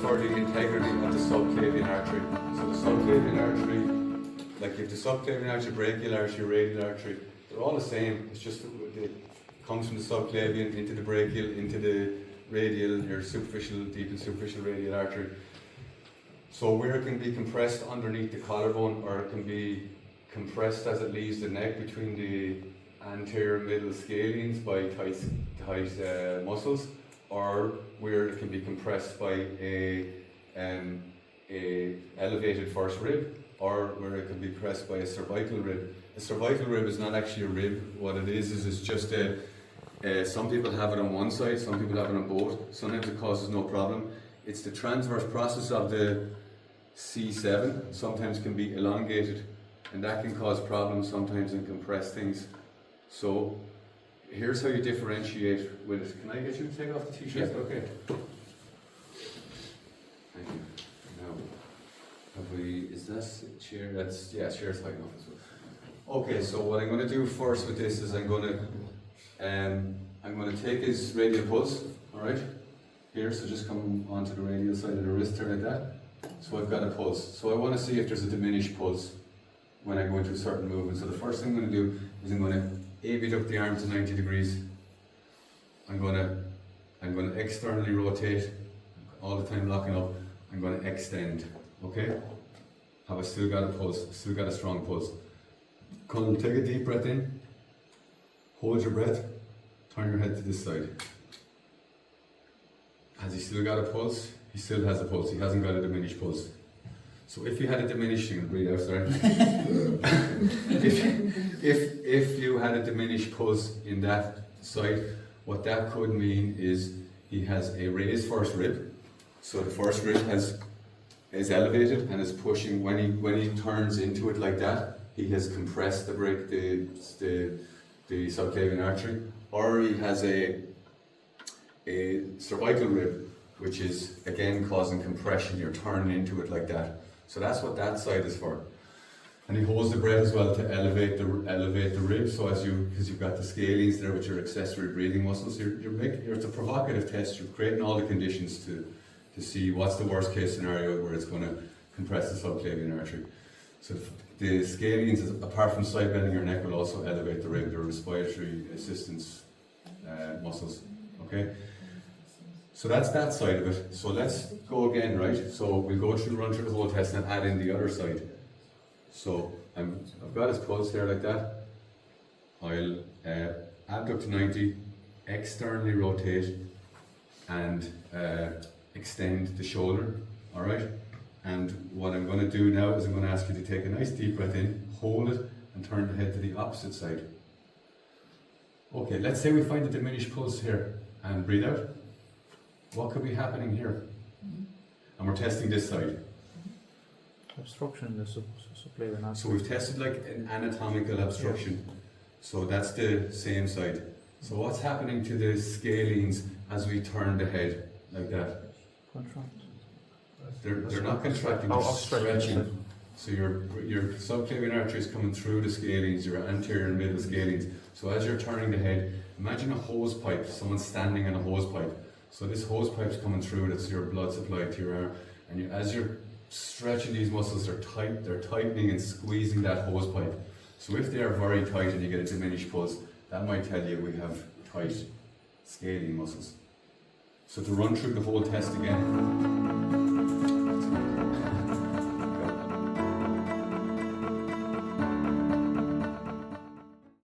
for the integrity of the subclavian artery. So the subclavian artery, like you have the subclavian artery, brachial artery, radial artery, they're all the same. It's just it comes from the subclavian into the brachial, into the radial, your superficial, deep and superficial radial artery. So where it can be compressed underneath the collarbone, or it can be compressed as it leaves the neck between the anterior middle scalenes by tight muscles, or where it can be compressed by a elevated first rib, or where it can be compressed by a cervical rib. A cervical rib is not actually a rib. What it is it's just some people have it on one side, some people have it on both. Sometimes it causes no problem. It's the transverse process of the C7, sometimes can be elongated, and that can cause problems sometimes and compress things. So here's how you differentiate with it. Can I get you to take off the t-shirt? Yeah. Okay. Thank you. Now, have we, is that chair? That's, yeah, chair's high enough as well. Okay, so what I'm going to do first with this is I'm going to take his radial pulse, alright? Here, so just come onto the radial side of the wrist here like that. So I've got a pulse. So I want to see if there's a diminished pulse when I go into a certain movement. So the first thing I'm going to do is I'm going to abduct the arm to 90 degrees. I'm going to externally rotate, all the time locking up. I'm going to extend, okay? Have I still got a pulse? Still got a strong pulse. Come, take a deep breath in. Hold your breath. Turn your head to this side. Has he still got a pulse? He still has a pulse. He hasn't got a diminished pulse. So if you had a diminished, you can breathe out, sorry. if you had a diminished pulse in that side, what that could mean is he has a raised first rib. So the first rib is elevated and is pushing. When he turns into it like that, he has compressed the subclavian artery, or he has a cervical rib, which is again causing compression. You're turning into it like that. So that's what that side is for. And he holds the breath as well to elevate the rib. So because you've got the scalenes there with your accessory breathing muscles, it's a provocative test. You're creating all the conditions to see what's the worst case scenario where it's going to compress the subclavian artery. So the scalenes, apart from side bending your neck, will also elevate the rib, the respiratory assistance muscles. Okay. So that's that side of it. So let's go again, right? So we'll run through the whole test and add in the other side. So I've got his pulse there like that. I'll abduct to 90, externally rotate, and extend the shoulder. All right. And what I'm going to do now is I'm going to ask you to take a nice deep breath in, hold it, and turn the head to the opposite side. Okay. Let's say we find a diminished pulse here, and breathe out. What could be happening here? And we're testing this side. Obstruction in the subclavian artery. So we've tested like an anatomical obstruction. Yeah. So that's the same side. So what's happening to the scalenes as we turn the head like that? Contract. They're not contracting, they're stretching. So your subclavian artery is coming through the scalenes, your anterior and middle scalenes. So as you're turning the head, imagine a hose pipe, someone standing in a hose pipe. So this hose pipe's coming through, that's your blood supply to your arm, and as you're stretching these muscles, they're tightening and squeezing that hose pipe. So if they are very tight and you get a diminished pulse, that might tell you we have tight scalene muscles. So to run through the whole test again.